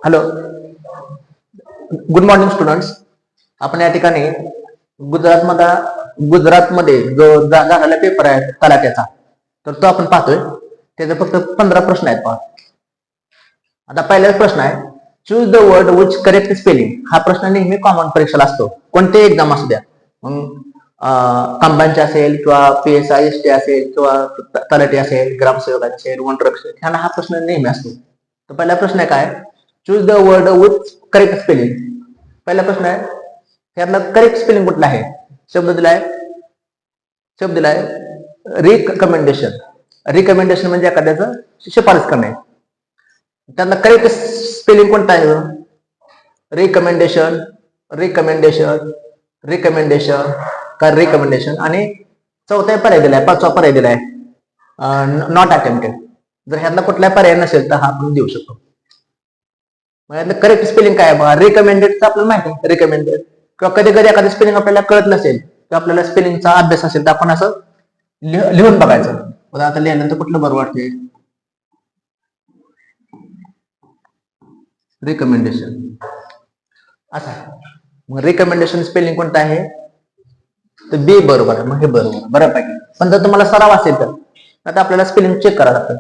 Hello, good morning students. आपण या ठिकाणी गुजरातमध्ये जो झालेला पेपर आहे तलाट्याचा, तर तो आपण पाहतोय. त्याचे फक्त 15 प्रश्न आहेत. पहा, आता पहिलाच प्रश्न आहे, choose the word which correct spelling. हा प्रश्न नेहमी कॉमन परीक्षेला असतो, कोणतेही एक्झाम असू द्या. मग कंबाईनचे असेल किंवा PSI ST असेल किंवा तलाठी असेल, ग्रामसेवक असेल, वनरक्षक, ह्यांना हा प्रश्न नेहमी असतो. तर पहिला प्रश्न आहे काय, choose the word with correct spelling. पहिला प्रश्न आहे, त्यातला करेक्ट स्पेलिंग कुठला आहे? शब्द दिलाय रिकमेंडेशन. रिकमेंडेशन म्हणजे एखाद्याचं शिफारस करणे. त्यातला करेक्ट स्पेलिंग कोणता आहे? रिकमेंडेशन, रिकमेंडेशन, रिकमेंडेशन का रिकमेंडेशन. आणि चौथा पर्याय दिलाय, 5वा पर्याय दिलाय नॉट अटेम्प्टेड. जर ह्यातला कुठला पर्याय नसेल तर हा आपण देऊ शकतो. करेक्ट स्पेलिंग काय आहे बघा. रिकमेंडेड आपल्याला माहिती आहे, रिकमेंडेड. किंवा कधी कधी एखादी स्पेलिंग आपल्याला कळत नसेल किंवा आपल्याला स्पेलिंगचा अभ्यास असेल तर आपण असं लिहून बघायचं. आता लिहिल्यानंतर कुठलं बरं वाटते? रिकमेंडेशन असं. मग रिकमेंडेशन स्पेलिंग कोणतं आहे? तर बी बरोबर आहे. मग हे बरोबर बऱ्यापैकी. पण जर तुम्हाला सराव असेल तर आता आपल्याला स्पेलिंग चेक करावं लागतं.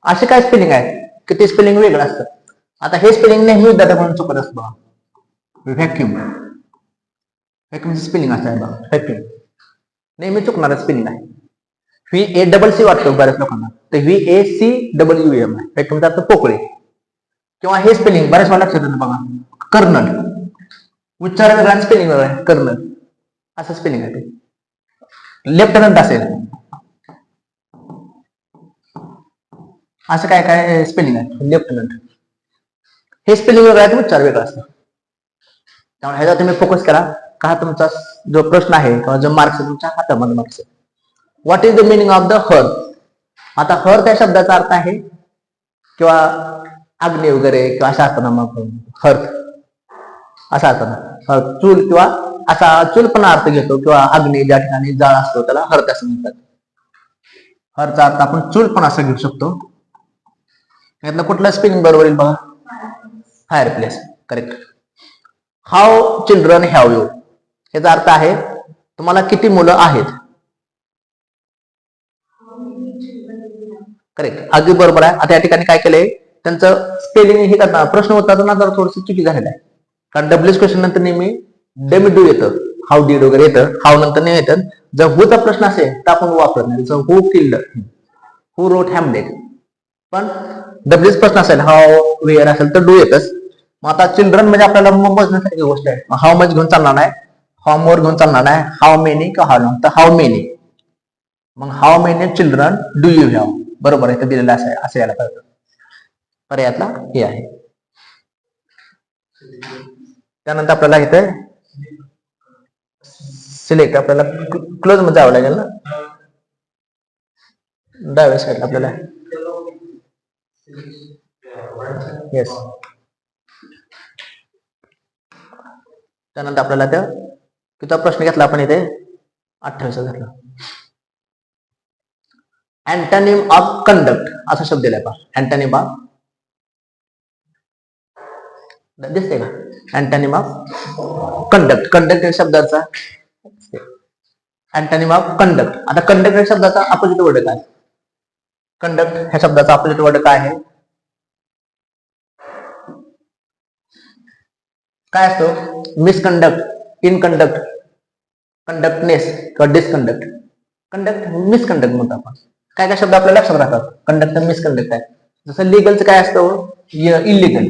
असे काय स्पेलिंग आहे की ते स्पेलिंग वेगळं असतं. आता हे स्पेलिंग नेहमी विद्यार्थ्यांकडून चुकत असतं बघा. व्हॅक्युम, व्हॅक्युमचं स्पेलिंग असं आहे बघा. व्हॅक्युम नेहमी चुकणारं स्पेलिंग आहे. VACC वाटतं बऱ्याच लोकांना, तर VACWM आहे. व्हॅक्युमचा अर्थ पोकळे. किंवा हे स्पेलिंग बऱ्याच वेळा लक्षात येतं बघा, कर्नल. उच्चार वेगळा, स्पेलिंग वेगळा आहे. कर्नल असं स्पेलिंग आहे. ते लेफ्टनंट असेल असं काय काय स्पेलिंग आहे. लेफ्टनंट हे स्पेलिंग वेगळं आहे, उच्चार वेगळा असतो. त्यामुळे ह्याचा तुम्ही फोकस करा. का तुमचा जो प्रश्न आहे किंवा जो मार्क्स तुमच्या हातामध्ये marks. What is the meaning of the hearth. आता हर्थ या शब्दाचा अर्थ आहे किंवा अग्नी वगैरे किंवा अशा अर्थ ना. मग हर्थ असा अर्थ ना, चूल किंवा असा चूलपणा अर्थ घेतो किंवा अग्नी ज्या ठिकाणी जाळ असतो त्याला हर्थ असं म्हणतात. हर्थचा अर्थ आपण चूलपणा असं घेऊ शकतो. यातलं कुठलं स्पेलिंग बरोबर येईल बघा. Fire place, correct. How children have you. याचा अर्थ आहे तुम्हाला किती मुलं आहेत. करेक्ट, अगदी बरोबर आहे. आता या ठिकाणी काय केलंय, त्यांचं स्पेलिंग हे करताना प्रश्न होताना जरा थोडस चुकी झालेलं आहे. कारण डब्ल्यूएस क्वेश्चन नंतर नेहमी डेमिडू येतं, हाऊ डीड वगैरे येतं, हाऊ नंतर नाही येतं. जर हुचा प्रश्न असेल तर आपण वापरत नाही. जर हु किल्ड, हु रोट हॅमलेट. पण डब्ल्यूएस प्रश्न असेल, हाऊ वेअर असेल तर डू येतच. मग आता चिल्ड्रन म्हणजे आपल्याला मोजण्यासारखी गोष्ट आहे. हाऊ मच घेऊन चालणार नाही, हाऊ मोर घेऊन चालणार नाही, हाऊ मेनी का हाऊ लॉंग, तर हाऊ मेनी. मग how many children do you have. बरोबर आहे, दिलेलं असं आहे, असं यायला पाहिजे. पर्यायातला हे आहे. त्यानंतर आपल्याला इथे सिलेक्ट, आपल्याला क्लोज मध्ये जावं लागेल ना, डाव्या साईडला आपल्याला. येस. त्यानंतर आपल्याला त्या किती प्रश्न घेतला आपण इथे, 28 घेतला. अँटोनिम ऑफ कंडक्ट असा शब्द दिलाय पहा. अँटोनिम ऑफ, दिसते का? Antonym of conduct. कंडक्ट या शब्दाचा अँटोनिम ऑफ कंडक्ट. आता कंडक्ट या शब्दाचा अपोजिट वर्ड काय? कंडक्ट ह्या शब्दाचा अपोजिट वर्ड काय आहे? काय असतो? मिसकंडक्ट, इनकंडक्ट, कंडक्टनेस किंवा डिसकंडक्ट. कंडक्ट मिसकंडक्ट म्हणतो आपण. काय काय शब्द आपल्याला लक्षात राहतात. कंडक्ट मिसकंडक्ट आहे. जसं लिगलचं काय असतं, इलिगल.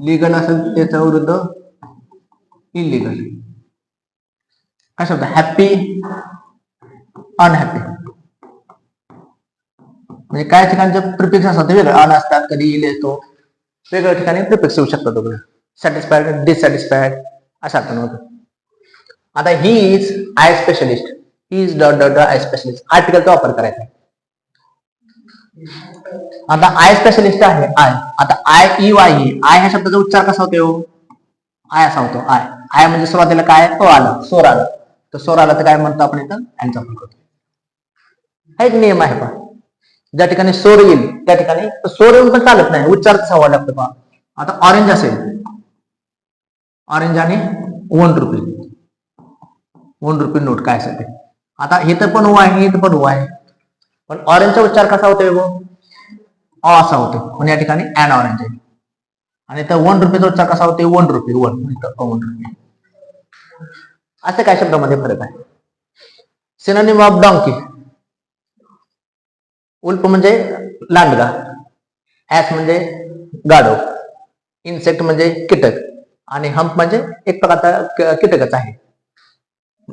लिगल असेल त्याच्या विरुद्ध इलिगल. काय शब्द? Happy, unhappy. म्हणजे काय ठिकाणचे प्रिफिक्स असतात ते वेगळे, अन असतात, कधी इल येतो, वेगळ्या ठिकाणी प्रिफिक्स येऊ शकतात वगैरे. सॅटिस्फाईड, डिससॅटिस्फाईड असा अर्थ होतो. आता he is eye specialist, he is dot dot eye specialist. आर्टिकलचा वापर करायचा. आता आय स्पेशलिस्ट आहे आय. आता eye E Y E, eye ह्या शब्दाचा उच्चार कसा होतो? आय असा होतो. आय, आय म्हणजे सुरुवातीला काय? तो आला, स्वर आला. तर स्वर आला तर काय म्हणतो आपण इथं? यांचा वापर करतो. हा एक नियम आहे पहा. ज्या ठिकाणी सोर येईल त्या ठिकाणी सोर येऊन पण चालत नाही, उच्चार हवा लागतो पहा. आता ऑरेंज असेल, ऑरेंज आणि ₹1 ₹1 नोट काय असेल ते. आता इथं पण ओ आहे, इथं पण ओ आहे, पण ऑरेंजचा उच्चार कसा होतो? अ असा होतो, पण या ठिकाणी अन ऑरेंज आहे. आणि तर ₹1 उच्चार कसा होतो? ₹1 असं काय शब्दामध्ये फरक आहे. सिनोनिम ऑफ डॉंकी, उल्प म्हणजे लांडगा, ऍस म्हणजे गाढव, इन्सेक्ट म्हणजे कीटक, आणि हंप म्हणजे एक प्रकारचा कीटकच आहे.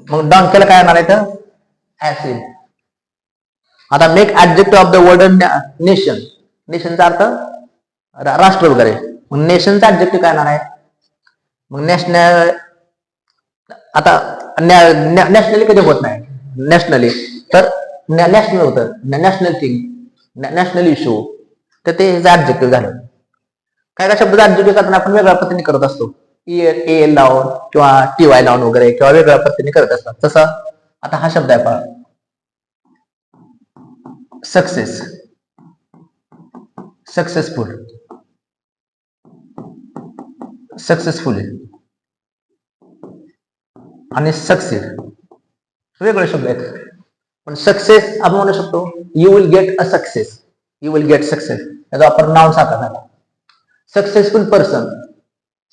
मग डॉंकीला काय येणार आहे तर ऍसिड. आता make adjective of the word nation, नेशनचा अर्थ राष्ट्र वगैरे, मग नेशनचा ऍडजेक्टिव्ह काय येणार आहे? मग नॅशनल, आता नॅशनली कधी होत नाही, नॅशनली तर नॅशनल होतं, नॅशनल थिंग, नॅशनल इश्यू, तर ते ऍडजेक्टिव्ह झालं. काय काय शब्द ऍडजेक्टिव्ह करताना आपण वेगळ्या पद्धतीने करत असतो, ए लावून किंवा TY लावून वगैरे, किंवा वेगळ्या पद्धतीने करत असतात. तसं आता हा शब्द आहे पहा, सक्सेस, सक्सेसफुल, सक्सेसफुली आणि सक्सेस वेगळे शब्द आहेत. पण सक्सेस आपण म्हणू शकतो you will get a success, you will get success, याचा आपण नाव साधा झाला. Successful person,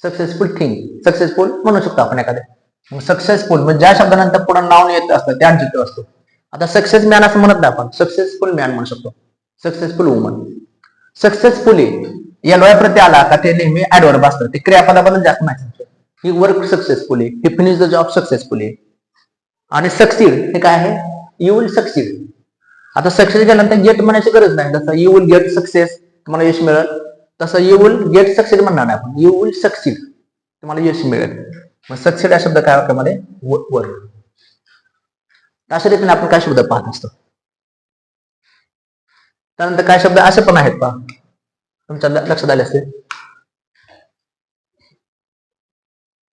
successful thing, successful म्हणू शकतो आपण एखाद्या. मग सक्सेसफुल म्हणजे ज्या शब्दानंतर पुढे नाव येत असतं ते ऍडजेक्टिव्ह असतो. आता सक्सेस मॅन असं म्हणत नाही आपण, सक्सेसफुल मॅन म्हणू शकतो, सक्सेसफुल वुमन. सक्सेसफुली या लोया प्रत्यय आला का ते नेहमी ऍडव्हर्ब असतं, ते क्रियापदाबद्दल जास्त माहिती. He work successfully, he finish the job successfully. आणि सक्सीड हे काय आहे? You will succeed. आता सक्सेस केल्यानंतर गेट म्हणायची गरज नाही, जसं यू विल गेट सक्सेस तुम्हाला यश मिळेल, तसं यू विल गेट सक्सीड म्हणणार नाही आपण, यू विल सक्सीड तुम्हाला यश मिळेल. मग सक्सीड हा शब्द काय वाक्यामध्ये? वर्क. अशा रीतीने आपण काय शब्द पाहत असतो. त्यानंतर काय शब्द असे पण आहेत पहा, तुमच्या लक्षात आले असते.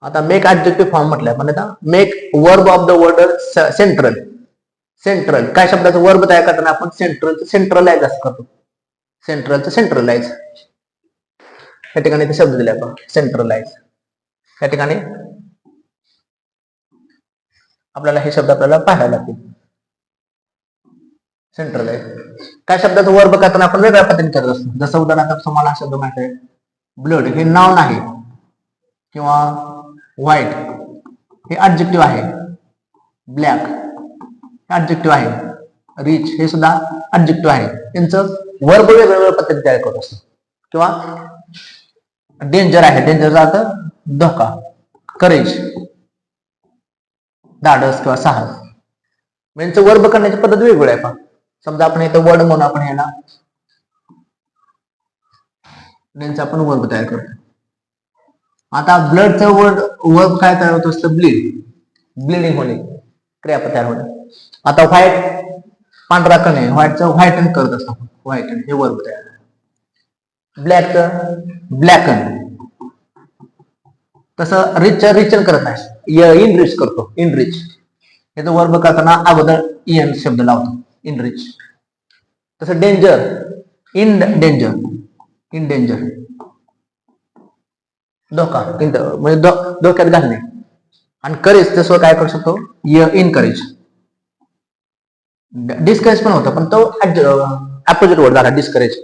आता मेक ऍडजेक्टिव्ह फॉर्म म्हटलंय, पण आता make verb of the word central. Central काय शब्दाचं वर्ब तयार करताना आपण सेंट्रलचं सेंट्रलाइज असं करतो, सेंट्रलचं सेंट्रलाइज. या ठिकाणी ते शब्द दिले आपण सेंट्रलाइज. या ठिकाणी आपल्याला हे शब्द आपल्याला पाहायला लागतील. सेंट्रलाइज काय शब्दाचं वर्ब करताना आपण वेगळ्या पद्धतीने करत असतो. जसं उदाहरणार्थ तुम्हाला हा शब्द माहिती आहे, ब्लड हे नाउन आहे, किंवा व्हाईट हे ऍडजेक्टिव्ह आहे, ब्लॅक हे ऍडजेक्टिव्ह आहे, रिच हे सुद्धा ऍडजेक्टिव्ह आहे. त्यांचं वर्ब वेगवेगळ्या पद्धतीने तयार करत असतो. किंवा डेंजर आहे, डेंजरचा अर्थ धोका, करेज धाडस किंवा साहस. यांचं वर्ब करण्याची पद्धत वेगवेगळी आहे. पहा समजा आपण इथं वर्ड म्हणून आपण ह्याला त्यांचं आपण वर्ब तयार करतो. आता ब्लडचं वर्ब काय तयार होत असतं? ब्लीड, ब्लिडिंग होणे, क्रियापद तयार होणे. आता व्हाईट पांढरा करणे, व्हाईटचं व्हाईटन करत असतो, व्हाईटन हे वर्ब तयार. ब्लॅकचं ब्लॅकन. तसं रिच रिचन करत नाही, इनरिच करतो, इनरिच. याचं वर्ब करताना अगोदर इन शब्द लावतो, इनरिच. तसं danger, in danger, in danger धोका, म्हणजे धोक्यात घालणे. आणि करेज तसं काय करू शकतो? इनकरेज. डिस्करेज पण होतं, पण तो अपोजिट वर्ड झाला, डिस्करेज,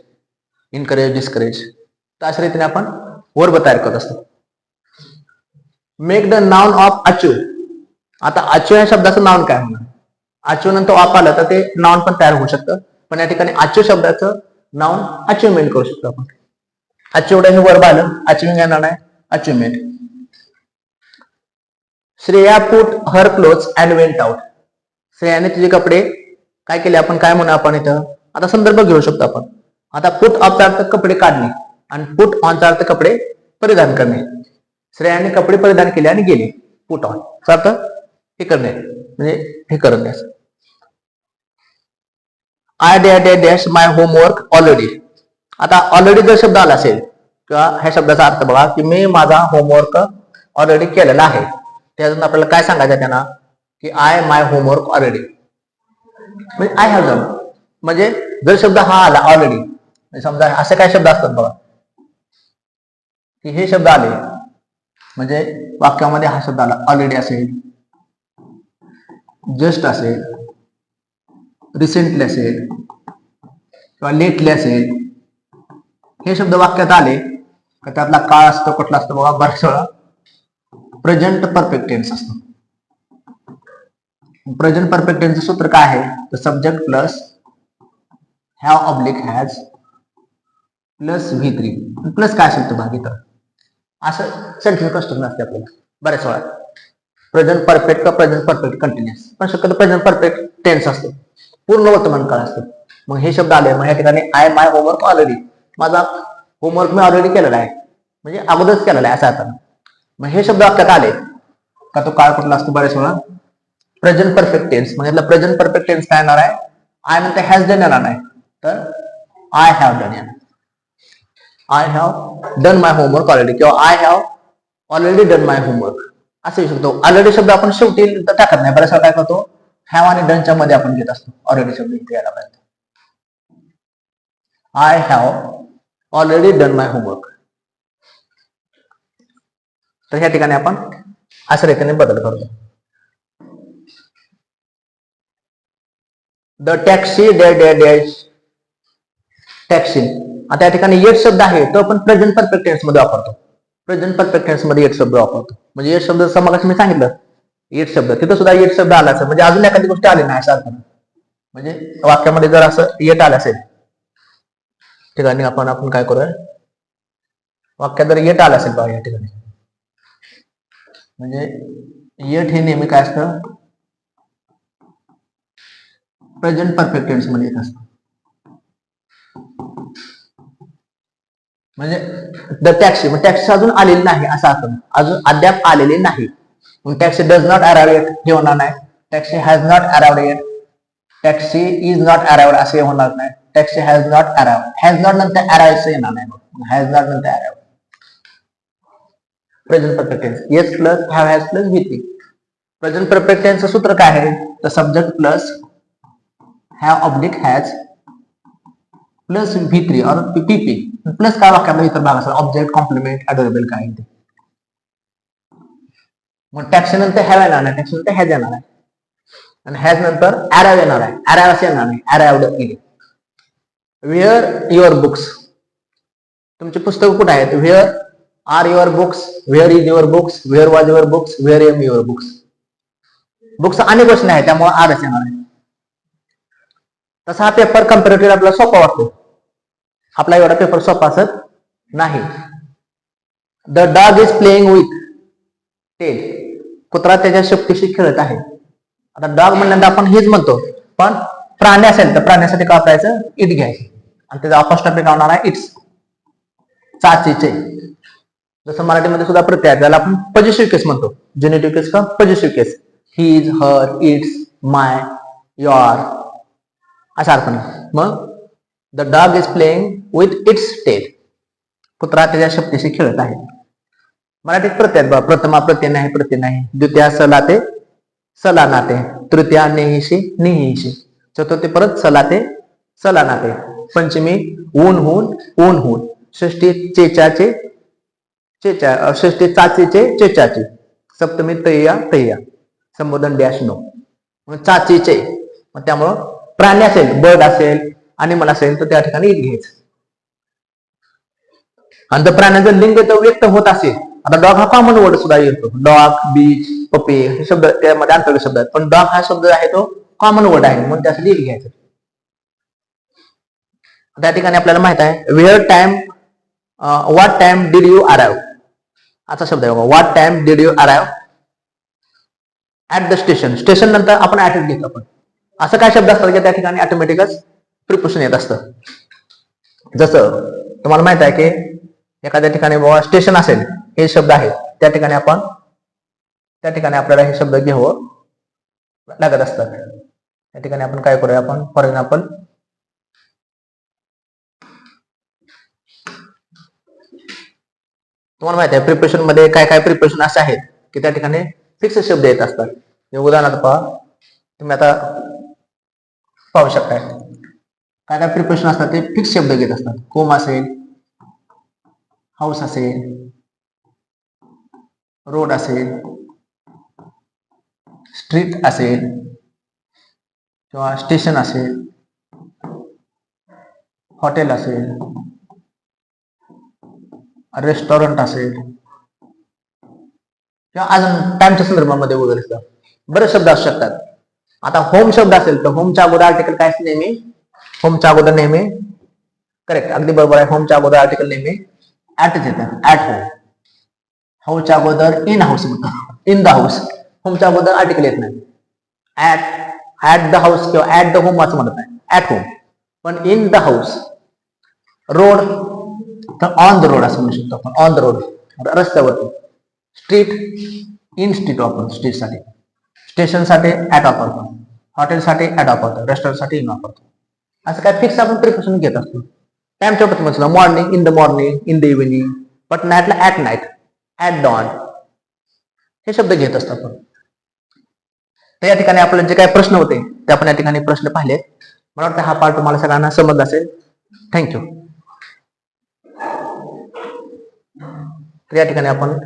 इनकरेज, डिस्करेज. तर अशा रीतीने आपण वर्ब तयार करत असतो. Make the noun of achieve. आता अचीव या शब्दाचं नाउन काय होणार? अचीव नंतर ऑफ आलं तर ते नाउन पण तयार होऊ शकतं, पण या ठिकाणी अचीव शब्दाचं नाउन अचिव्हमेंट करू शकतो आपण. अचिव्ड हे वर्ब आलं, अचिव्हिंग येणार नाही, achievement. Shreya put her clothes and went out. श्रेयाने तिचे कपडे काय केले? आपण काय म्हणू आपण इथं? आता संदर्भ घेऊ शकतो आपण. आता पुट ऑफचा अर्थ कपडे काढणे, आणि पुट ऑनचा अर्थ कपडे परिधान करणे. श्रेयाने कपडे परिधान केले आणि गेले, पुट ऑन चा अर्थ हे करणे, म्हणजे हे करणे. I dash my homework already. आता ऑलरेडी जर शब्द आला असेल किंवा ह्या शब्दाचा अर्थ बघा की मी माझा होमवर्क ऑलरेडी केलेला आहे, त्यातून आपल्याला काय सांगायचं त्यांना की आय माय होमवर्क ऑलरेडी, म्हणजे आय हॅव डन. म्हणजे जर शब्द हा आला ऑलरेडी, समजा असे काय शब्द असतात बघा की हे शब्द आले म्हणजे वाक्यामध्ये हा शब्द आला ऑलरेडी असेल, जस्ट असेल, रिसेंटली असेल किंवा लेटली असेल, हे शब्द वाक्यात आले का त्यातला काळ असतो कुठला असतो बघा, बऱ्याच वेळा प्रेझेंट परफेक्ट टेन्स असतो. प्रेझेंट परफेक्ट टेन्सचं सूत्र काय आहे, तर subject plus have oblique has plus V3 plus काय असेल तो भाग इथं, असं सेंटेन्स कस्टम असते आपल्याला बऱ्याच वेळा. प्रेझेंट परफेक्ट का प्रेझेंट परफेक्ट कंटिन्युअस, पण शक्यतो प्रेझेंट परफेक्ट टेन्स असतो, पूर्ण वर्तमान काळ असतो. मग हे शब्द आले, मग या ठिकाणी आय माय होमवर्क ऑलरेडी, माझा होमवर्क मी ऑलरेडी केलेला आहे म्हणजे अगोदरच केलेला आहे असं आता. मग हे शब्द वाक्यात आले का तो काळ कुठला असतो, बऱ्याच वेळा प्रेझेंट परफेक्ट टेन्स. म्हणजे प्रेझेंट परफेक्ट टेन्स काय येणार आहे, आय नंतर हॅज डन येणार नाही, तर आय हॅव डन येणार. I have done my homework already किंवा I have already done my homework असं येऊ शकतो. ऑलरेडी शब्द आपण शेवटी तर टाकत नाही, बऱ्याच वेळा काय करतो हॅव आणि डनच्या मध्ये आपण घेत असतो ऑलरेडी शब्द इथे यायला पाहिजे. I have already done my homework, तर ह्या ठिकाणी आपण अशा रीतीने बदल करतो. द टॅक्सी डॅश टॅक्सी, आता या ठिकाणी येट शब्द आहे तो आपण प्रेझेंट परफेक्ट टेन्स मध्ये वापरतो. प्रेझेंट परफेक्ट टेन्स मध्ये येट शब्द वापरतो. म्हणजे येट शब्द समोर मी सांगितलं येट शब्द, तिथं सुद्धा येट शब्द आला असेल म्हणजे अजून एखादी गोष्ट आली नाही असा अर्थ. म्हणजे वाक्यामध्ये जर असं येट आलं असेल ठिकाणी आपण काय करूया, वाक्यात जर येट आलं असेल बघा या ठिकाणी, म्हणजे येट हे नेहमी काय असतं प्रेझेंट परफेक्ट टेन्स मध्ये येत असतं. म्हणजे द टॅक्सी, मग टॅक्सी अजून आलेली नाही असा अर्थ, अजून अद्याप आलेले नाही. मग taxi does not arrive yet हे होणार नाही, taxi has not arrived yet, taxi is not arrived असे होणार नाही, taxi has not arrived, has not नंतर अराइव्ह येणार नाही, हॅज नॉट नंतर arrived. Present perfect tense yes plus have has plus V3. Present perfect टेन्सचं सूत्र काय आहे, तर subject plus have oblique has plus V3 और PP प्लस काय वाक्यामध्ये इतर भाग असेल ऑब्जेक्ट कॉम्प्लिमेंट अडोरेबल काय ते. मग टॅक्सी नंतर हॅव येणार नाही, टॅक्सी नंतर हॅज येणार आहे आणि हॅज नंतर अराइव्ह येणार आहे, अराइव्ह असे येणार नाही, अराइव्हड केले. वेअर युअर बुक्स, तुमचे पुस्तक कुठे आहेत, where are your books, where is your books, where was your books, where am your books. Books अनेक क्वेश्चन आहे त्यामुळे आरच येणार आहे. तसा हा पेपर कम्पॅरेटिव्ह आपल्याला सोपा वाटतो, आपला एवढा पेपर सोपा असत नाही. The dog is playing with tail, कुत्रा त्याच्या शेपटीशी खेळत आहे. आता डॉग म्हणल्यानंतर आपण हेच म्हणतो, पण प्राणी असेल तर प्राण्यासाठी काय करायचं इट घ्यायचं आणि त्याचा अपॉस्ट्रोफी काय होणार आहे इट्स, चाचीचे. जसं मराठीमध्ये सुद्धा प्रत्यय आहे त्याला आपण पॉझिटिव्ह केस म्हणतो, जेनेटिव्ह केस का positive case, his her its my your अशा अर्थाने. मग the dog is playing with its tail, कुत्रा त्याच्या शेपटीशी खेळत आहे. मराठीत प्रत्यय बघा, प्रथमा प्रत्यय नाही प्रत्यय नाही, द्वितीया सलाते सलानाते, तृतीया नेहिशी निहिशी, चतुर्थी परत सलाते सलानाते, पंचमी ऊन हून ऊन हून, षष्टी चेचाचे चेचा, षष्टी चाचीचे चेचाचे, सप्तमी तय्या तय्या, संबोधन डॅश नो. चाचीचे, मग त्यामुळं प्राणी असेल बर्ड असेल अॅनिमल असेल तर त्या ठिकाणी इट घ्यायचं. आणि जर प्राण्याचं लिंग तर व्यक्त होत असेल, आता डॉग हा कॉमन वर्ड सुद्धा येतो, डॉग बीच पपी हे शब्द त्यामध्ये अंतर्गत शब्द आहेत, पण डॉग हा शब्द आहे तो कॉमन वर्ड आहे म्हणून त्यासाठी इट घ्यायचं. त्या ठिकाणी आपल्याला माहित आहे where time, what time did you arrive असा शब्द आहे बघा, what time did you arrive at the station, station नंतर आपण ऍट घेतो आपण. असं काय शब्द असतात की त्या ठिकाणी ऑटोमॅटिकच प्रिपोजिशन येत असतं. जसं तुम्हाला माहित आहे की एखाद्या ठिकाणी बाबा स्टेशन असेल हे शब्द आहेत, त्या ठिकाणी आपल्याला हे शब्द घ्यावं लागत असतात. त्या ठिकाणी आपण काय करूया, आपण फॉर एक्झाम्पल तुम्हाला माहिती आहे प्रिपरेशन मध्ये काय काय प्रिपरेशन असे आहेत की त्या ठिकाणी फिक्स शब्द येत असतात. उदाहरणार्थ पहा, तुम्ही आता पाहू शकता काय काय प्रिपोजिशन असतात ते फिक्स शब्द घेत असतात. होम असेल, हाऊस असेल, रोड असेल, स्ट्रीट असेल किंवा स्टेशन असेल, हॉटेल असेल, रेस्टॉरंट असेल किंवा अजून टाइमच्या संदर्भामध्ये वगैरे बरेच शब्द असू शकतात. आता होम शब्द असेल तर होमच्या अगोदर आर्टिकल काय नेहमी, होमच्या अगोदर नेहमी, करेक्ट अगदी बरोबर आहे, होमच्या अगोदर आर्टिकल नेहमी ऍटच येतं, ऍट होम. हाऊसच्या अगोदर इन हाऊस म्हणतात, इन द हाऊस. होमच्या अगोदर आर्टिकल येत नाही. ऍट द हाऊस किंवा ऍट द होम असं म्हणत नाही, ऍट होम. पण इन द हाऊस. रोड तर ऑन द रोड असं म्हणू शकतो आपण, ऑन द रोड रस्त्यावरती. स्ट्रीट, इन स्ट्रीट वापरतो स्ट्रीटसाठी. स्टेशनसाठी ऍट वापरतो, हॉटेलसाठी ऍट वापरतो, रेस्टॉरंटसाठी इन वापरतो. असं काय फिक्स आपण प्रिकॉशन घेत असतो. टाइमच्या पद्धतीमध्ये morning, in the morning, in the evening, but नाईटला ऍट नाईट, ऍट डॉन हे शब्द घेत असतो आपण. तर या ठिकाणी आपले जे काही प्रश्न होते ते आपण या ठिकाणी प्रश्न पाहिलेत. मला वाटतं हा पार्ट तुम्हाला सगळ्यांना समजला असेल. थँक्यू. तर या ठिकाणी आपण